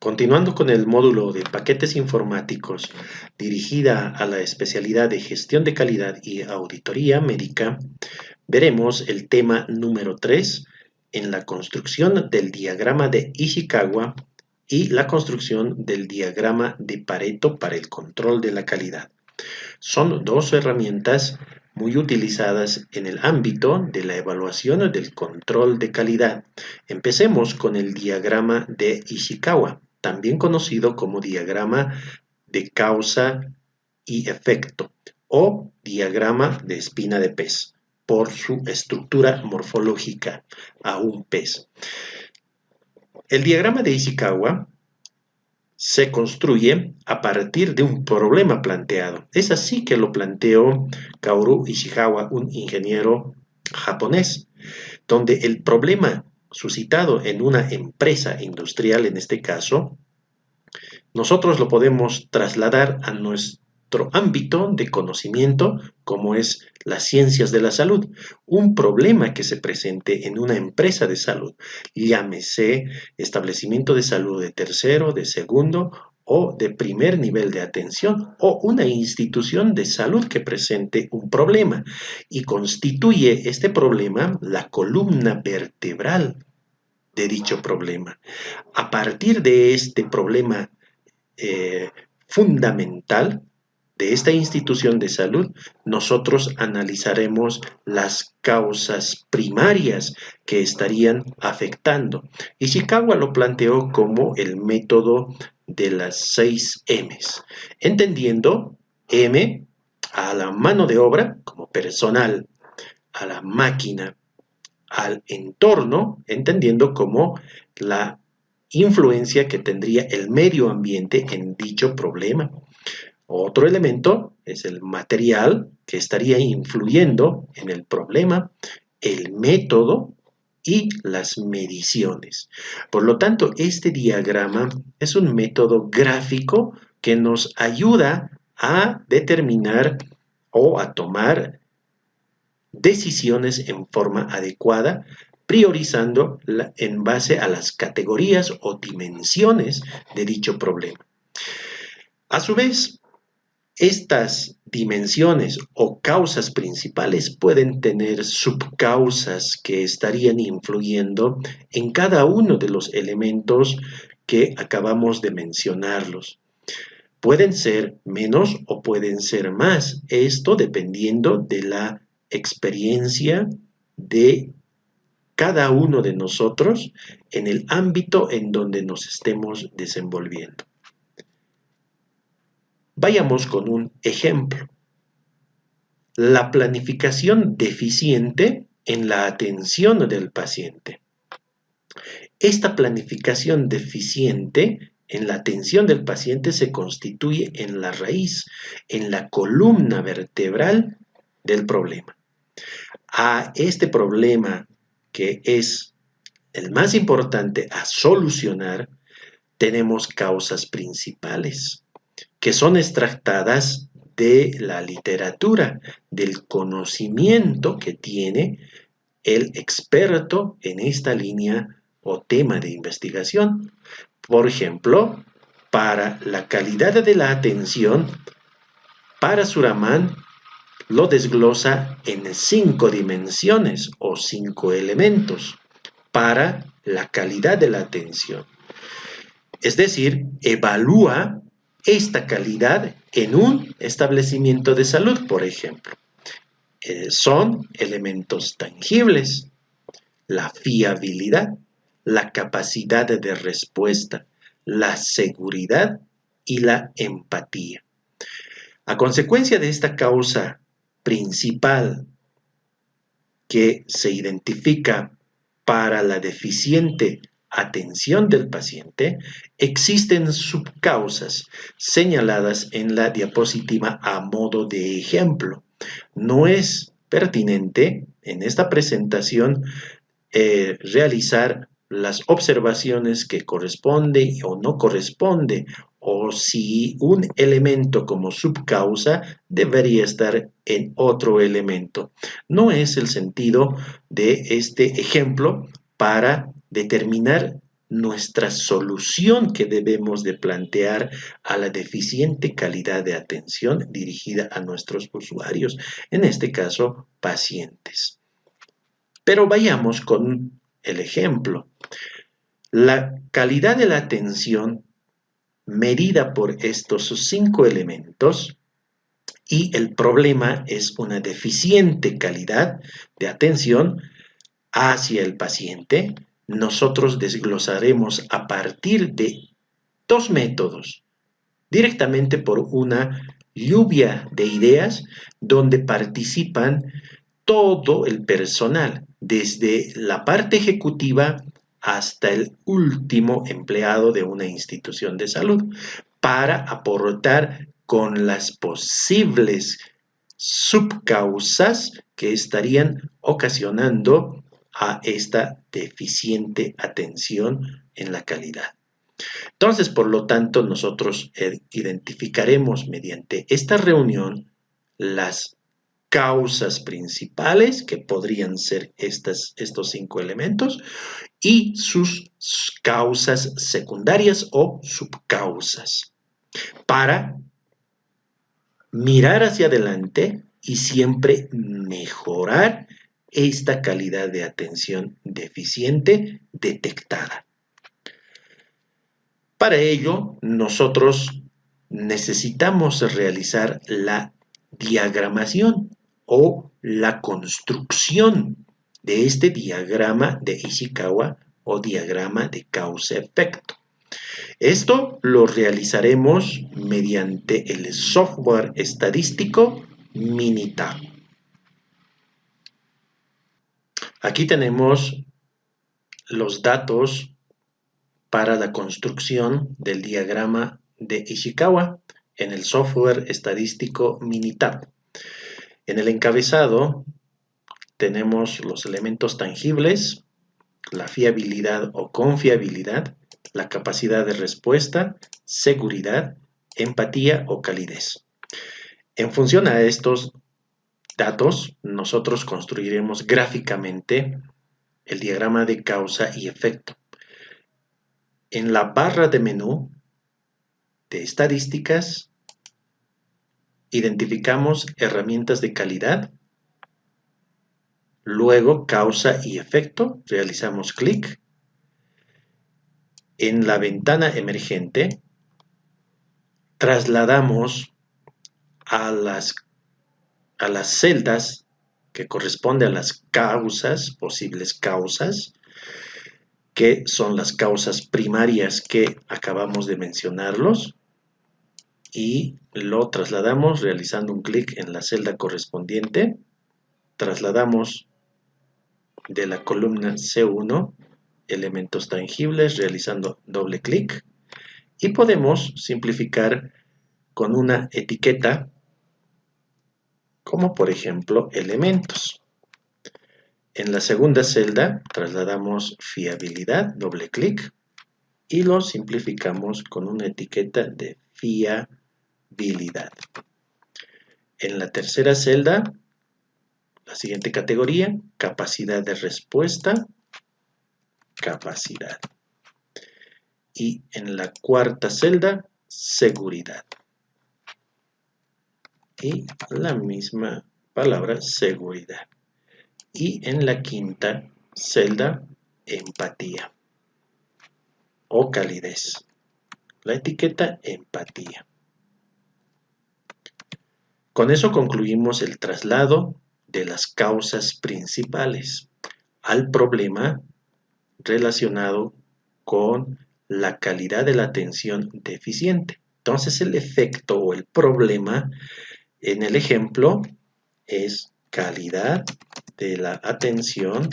Continuando con el módulo de paquetes informáticos dirigida a la especialidad de gestión de calidad y auditoría médica, veremos el tema número 3 en la construcción del diagrama de Ishikawa y la construcción del diagrama de Pareto para el control de la calidad. Son dos herramientas muy utilizadas en el ámbito de la evaluación del control de calidad. Empecemos con el diagrama de Ishikawa, también conocido como diagrama de causa y efecto o diagrama de espina de pez, por su estructura morfológica a un pez. El diagrama de Ishikawa se construye a partir de un problema planteado. Es así que lo planteó Kaoru Ishikawa, un ingeniero japonés, donde el problema suscitado en una empresa industrial, en este caso, nosotros lo podemos trasladar a nuestro ámbito de conocimiento, como es las ciencias de la salud. Un problema que se presente en una empresa de salud, llámese establecimiento de salud de tercero, de segundo o de primer nivel de atención, o una institución de salud que presente un problema y constituye este problema la columna vertebral de dicho problema. A partir de este problema fundamental de esta institución de salud, nosotros analizaremos las causas primarias que estarían afectando. Ishikawa lo planteó como el método de las 6 M's, entendiendo M a la mano de obra como personal, a la máquina, al entorno, entendiendo como la influencia que tendría el medio ambiente en dicho problema. Otro elemento es el material que estaría influyendo en el problema, el método y las mediciones. Por lo tanto, este diagrama es un método gráfico que nos ayuda a determinar o a tomar decisiones en forma adecuada, priorizando en base a las categorías o dimensiones de dicho problema. A su vez, estas dimensiones o causas principales pueden tener subcausas que estarían influyendo en cada uno de los elementos que acabamos de mencionarlos. Pueden ser menos o pueden ser más, esto dependiendo de la experiencia de cada uno de nosotros en el ámbito en donde nos estemos desenvolviendo. Vayamos con un ejemplo. La planificación deficiente en la atención del paciente. Esta planificación deficiente en la atención del paciente se constituye en la raíz, en la columna vertebral del problema. A este problema, que es el más importante a solucionar, tenemos causas principales, que son extractadas de la literatura, del conocimiento que tiene el experto en esta línea o tema de investigación. Por ejemplo, para la calidad de la atención, Parasuramán lo desglosa en 5 dimensiones o 5 elementos para la calidad de la atención. Es decir, evalúa esta calidad en un establecimiento de salud, por ejemplo. Son elementos tangibles: la fiabilidad, la capacidad de respuesta, la seguridad y la empatía. A consecuencia de esta causa principal que se identifica para la deficiente atención del paciente, existen subcausas señaladas en la diapositiva a modo de ejemplo. No es pertinente en esta presentación realizar las observaciones que corresponde o no corresponde, o si un elemento como subcausa debería estar en otro elemento. No es el sentido de este ejemplo para determinar nuestra solución que debemos de plantear a la deficiente calidad de atención dirigida a nuestros usuarios, en este caso, pacientes. Pero vayamos con el ejemplo. La calidad de la atención medida por estos 5 elementos y el problema es una deficiente calidad de atención hacia el paciente. Nosotros desglosaremos a partir de 2 métodos, directamente por una lluvia de ideas donde participan todo el personal, desde la parte ejecutiva hasta el último empleado de una institución de salud, para aportar con las posibles subcausas que estarían ocasionando a esta deficiente atención en la calidad. Entonces, por lo tanto, nosotros identificaremos mediante esta reunión las causas principales, que podrían ser estos 5 elementos, y sus causas secundarias o subcausas, para mirar hacia adelante y siempre mejorar esta calidad de atención deficiente detectada. Para ello, nosotros necesitamos realizar la diagramación o la construcción de este diagrama de Ishikawa o diagrama de causa-efecto. Esto lo realizaremos mediante el software estadístico Minitab. Aquí tenemos los datos para la construcción del diagrama de Ishikawa en el software estadístico Minitab. En el encabezado tenemos los elementos tangibles, la fiabilidad o confiabilidad, la capacidad de respuesta, seguridad, empatía o calidez. En función a estos datos, nosotros construiremos gráficamente el diagrama de causa y efecto. En la barra de menú de estadísticas, identificamos herramientas de calidad, luego causa y efecto, realizamos clic. En la ventana emergente, trasladamos a las celdas que corresponden a las causas, posibles causas, que son las causas primarias que acabamos de mencionarlos, y lo trasladamos realizando un clic en la celda correspondiente. Trasladamos de la columna C1 elementos tangibles realizando doble clic, y podemos simplificar con una etiqueta como por ejemplo elementos. En la segunda celda trasladamos fiabilidad, doble clic, y lo simplificamos con una etiqueta de fiabilidad. En la tercera celda, la siguiente categoría, capacidad de respuesta, capacidad. Y en la cuarta celda, seguridad. Y la misma palabra, seguridad. Y en la quinta celda, empatía o calidez. La etiqueta empatía. Con eso concluimos el traslado de las causas principales al problema relacionado con la calidad de la atención deficiente. Entonces el efecto o el problema en el ejemplo es calidad de la atención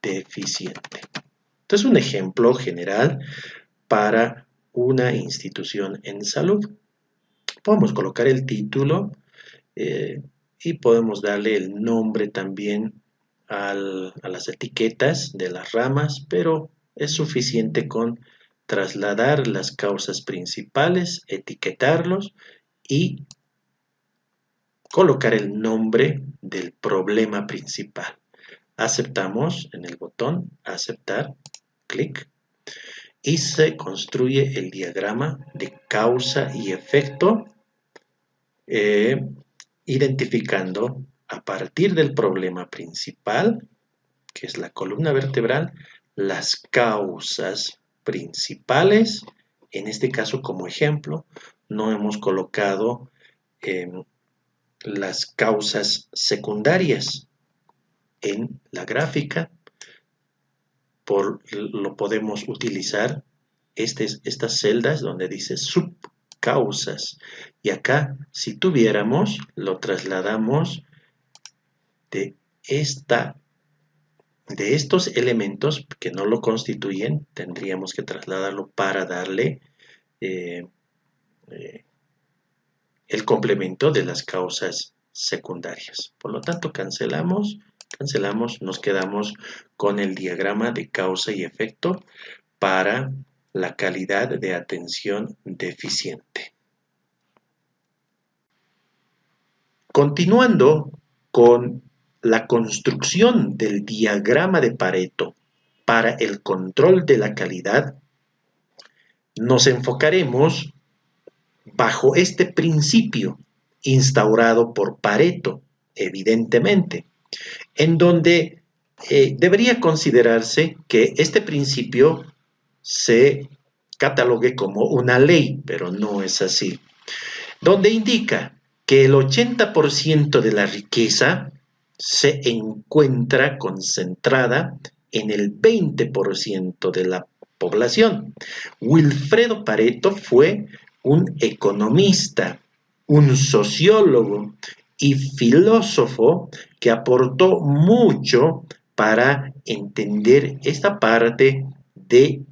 deficiente. Entonces un ejemplo general para una institución en salud. Podemos colocar el título y podemos darle el nombre también a las etiquetas de las ramas, pero es suficiente con trasladar las causas principales, etiquetarlos y colocar el nombre del problema principal. Aceptamos en el botón aceptar, clic, y se construye el diagrama de causa y efecto, eh, identificando a partir del problema principal, que es la columna vertebral, las causas principales. En este caso, como ejemplo, no hemos colocado las causas secundarias en la gráfica. Lo podemos utilizar estas celdas donde dice subcausas. Y acá, si tuviéramos, lo trasladamos de estos elementos que no lo constituyen, tendríamos que trasladarlo para darle eh, eh, el complemento de las causas secundarias. Por lo tanto, cancelamos, nos quedamos con el diagrama de causa y efecto para la calidad de atención deficiente. Continuando con la construcción del diagrama de Pareto para el control de la calidad, nos enfocaremos bajo este principio instaurado por Pareto, evidentemente, en donde debería considerarse que este principio se catalogue como una ley, pero no es así, donde indica que el 80% de la riqueza se encuentra concentrada en el 20% de la población. Wilfredo Pareto fue un economista, un sociólogo y filósofo que aportó mucho para entender esta parte de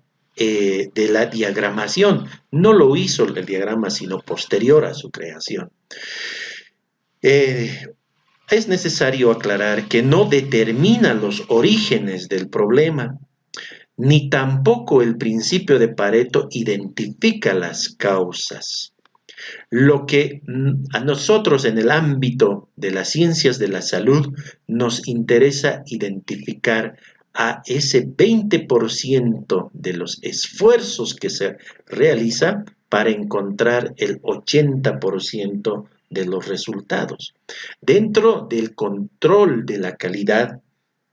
la diagramación. No lo hizo el diagrama, sino posterior a su creación. Es necesario aclarar que no determina los orígenes del problema, ni tampoco el principio de Pareto identifica las causas. Lo que a nosotros en el ámbito de las ciencias de la salud nos interesa identificar a ese 20% de los esfuerzos que se realiza para encontrar el 80% de los resultados. Dentro del control de la calidad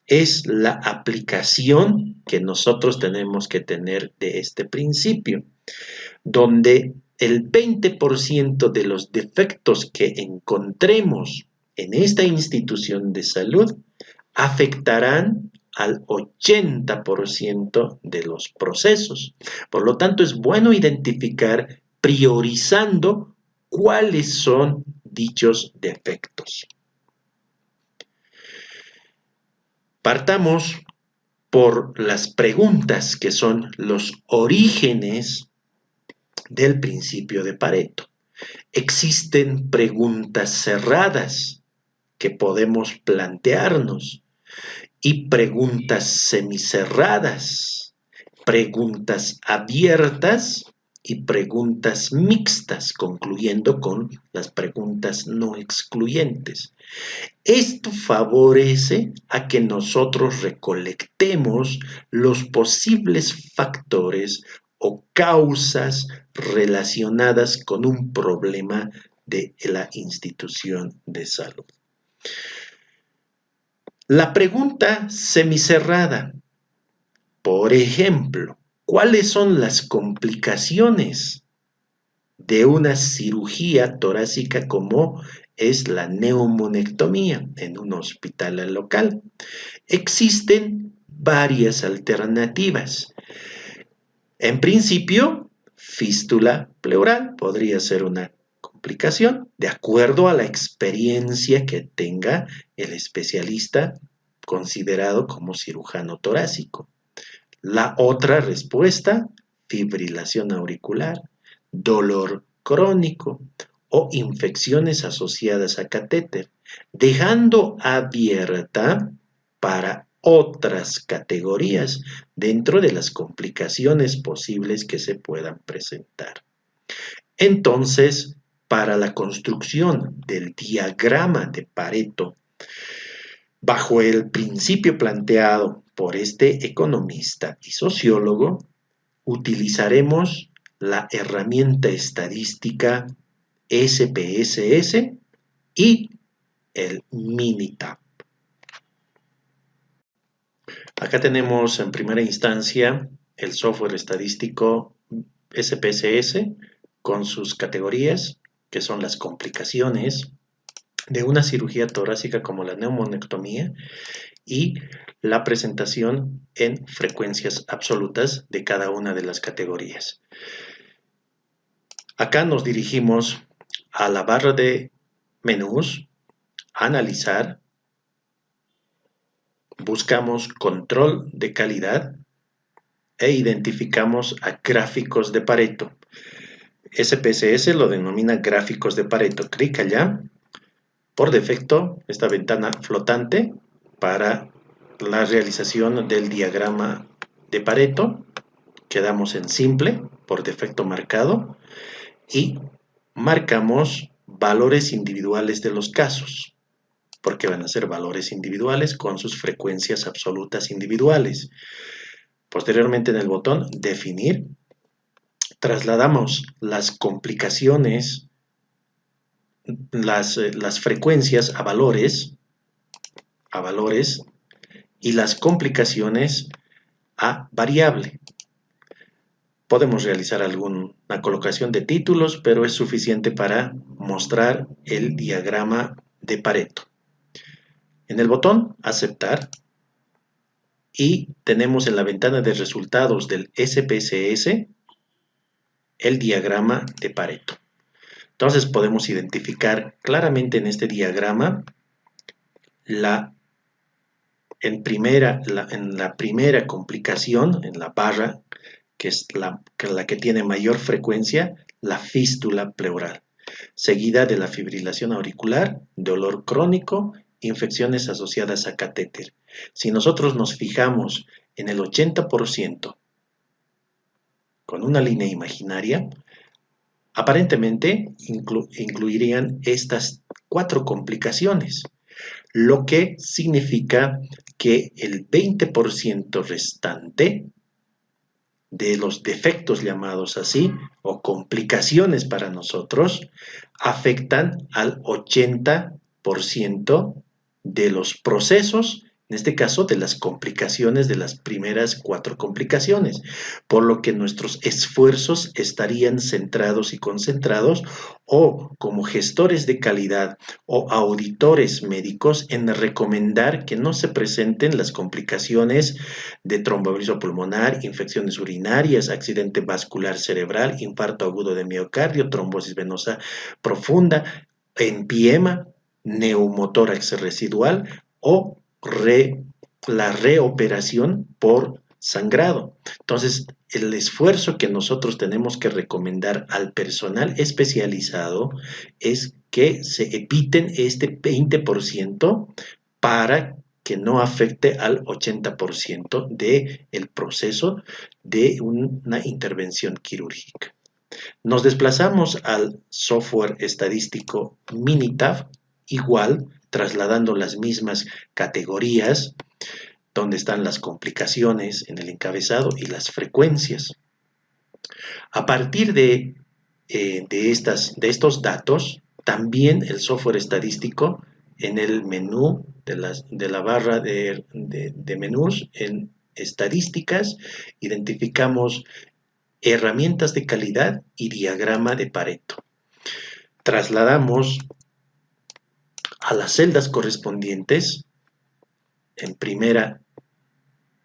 es la aplicación que nosotros tenemos que tener de este principio, donde el 20% de los defectos que encontremos en esta institución de salud afectarán al 80% de los procesos. Por lo tanto, es bueno identificar, priorizando cuáles son dichos defectos. Partamos por las preguntas que son los orígenes del principio de Pareto. Existen preguntas cerradas que podemos plantearnos y preguntas semicerradas, preguntas abiertas y preguntas mixtas, concluyendo con las preguntas no excluyentes. Esto favorece a que nosotros recolectemos los posibles factores o causas relacionadas con un problema de la institución de salud. La pregunta semicerrada, por ejemplo, ¿cuáles son las complicaciones de una cirugía torácica como es la neumonectomía en un hospital local? Existen varias alternativas. En principio, fístula pleural podría ser una complicación de acuerdo a la experiencia que tenga el especialista considerado como cirujano torácico. La otra respuesta, fibrilación auricular, dolor crónico o infecciones asociadas a catéter, dejando abierta para otras categorías dentro de las complicaciones posibles que se puedan presentar. Entonces, para la construcción del diagrama de Pareto, bajo el principio planteado por este economista y sociólogo, utilizaremos la herramienta estadística SPSS y el Minitab. Acá tenemos en primera instancia el software estadístico SPSS con sus categorías, que son las complicaciones de una cirugía torácica como la neumonectomía y la presentación en frecuencias absolutas de cada una de las categorías. Acá nos dirigimos a la barra de menús, analizar, buscamos control de calidad e identificamos a gráficos de Pareto. SPSS lo denomina gráficos de Pareto. Clic allá. Por defecto, esta ventana flotante para la realización del diagrama de Pareto. Quedamos en simple, por defecto marcado, y marcamos valores individuales de los casos, porque van a ser valores individuales con sus frecuencias absolutas individuales. Posteriormente, en el botón Definir, trasladamos las complicaciones, las frecuencias a valores y las complicaciones a variable. Podemos realizar alguna colocación de títulos, pero es suficiente para mostrar el diagrama de Pareto. En el botón Aceptar, y tenemos en la ventana de resultados del SPSS el diagrama de Pareto. Entonces podemos identificar claramente en este diagrama en la primera complicación, en la barra, que es la que tiene mayor frecuencia, la fístula pleural, seguida de la fibrilación auricular, dolor crónico, infecciones asociadas a catéter. Si nosotros nos fijamos en el 80% con una línea imaginaria, aparentemente incluirían estas 4 complicaciones, lo que significa que el 20% restante de los defectos llamados así, o complicaciones para nosotros, afectan al 80% de los procesos, en este caso de las complicaciones de las primeras 4 complicaciones, por lo que nuestros esfuerzos estarían centrados y concentrados o como gestores de calidad o auditores médicos en recomendar que no se presenten las complicaciones de tromboembolismo pulmonar, infecciones urinarias, accidente vascular cerebral, infarto agudo de miocardio, trombosis venosa profunda, empiema, neumotórax residual o la reoperación por sangrado. Entonces, el esfuerzo que nosotros tenemos que recomendar al personal especializado es que se eviten este 20% para que no afecte al 80% del proceso de una intervención quirúrgica. Nos desplazamos al software estadístico Minitab, igual, trasladando las mismas categorías, donde están las complicaciones en el encabezado y las frecuencias. A partir de estos datos, también el software estadístico en el menú de la barra de menús en estadísticas, identificamos herramientas de calidad y diagrama de Pareto. Trasladamos a las celdas correspondientes en primera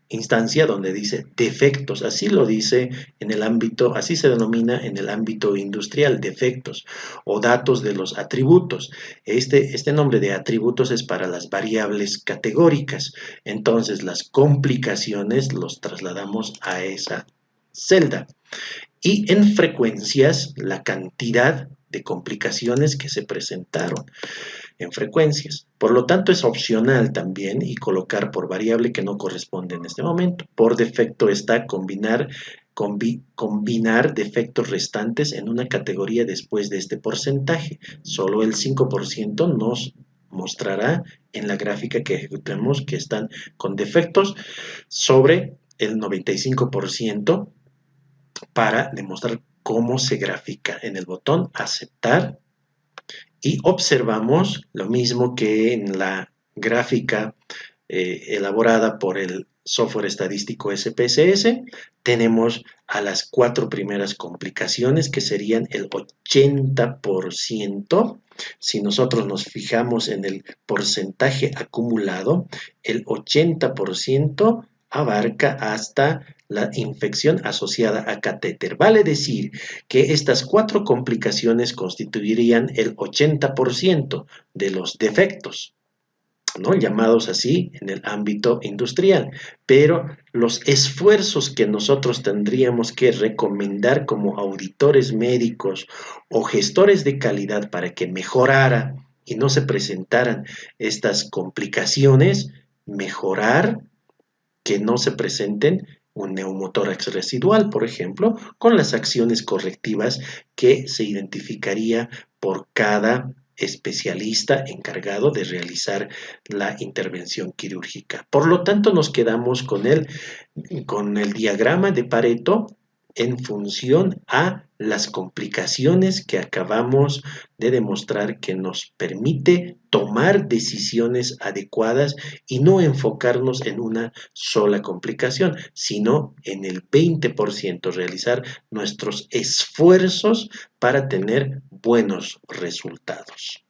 instancia donde dice defectos, así lo dice en el ámbito, así se denomina en el ámbito industrial, defectos o datos de los atributos. Este nombre de atributos es para las variables categóricas, entonces las complicaciones los trasladamos a esa celda. Y en frecuencias, la cantidad de complicaciones que se presentaron en frecuencias. Por lo tanto, es opcional también y colocar por variable que no corresponde en este momento. Por defecto está combinar defectos restantes en una categoría después de este porcentaje. Solo el 5% nos mostrará en la gráfica que ejecutemos que están con defectos sobre el 95% para demostrar cómo se grafica en el botón aceptar y observamos lo mismo que en la gráfica elaborada por el software estadístico SPSS. Tenemos a las 4 primeras complicaciones que serían el 80%. Si nosotros nos fijamos en el porcentaje acumulado, el 80% abarca hasta la infección asociada a catéter. Vale decir que estas 4 complicaciones constituirían el 80% de los defectos, ¿no? Llamados así en el ámbito industrial, pero los esfuerzos que nosotros tendríamos que recomendar como auditores médicos o gestores de calidad para que mejorara y no se presentaran estas complicaciones, mejorar que no se presenten un neumotórax residual, por ejemplo, con las acciones correctivas que se identificaría por cada especialista encargado de realizar la intervención quirúrgica. Por lo tanto, nos quedamos con el diagrama de Pareto en función a las complicaciones que acabamos de demostrar que nos permite tomar decisiones adecuadas y no enfocarnos en una sola complicación, sino en el 20%, realizar nuestros esfuerzos para tener buenos resultados.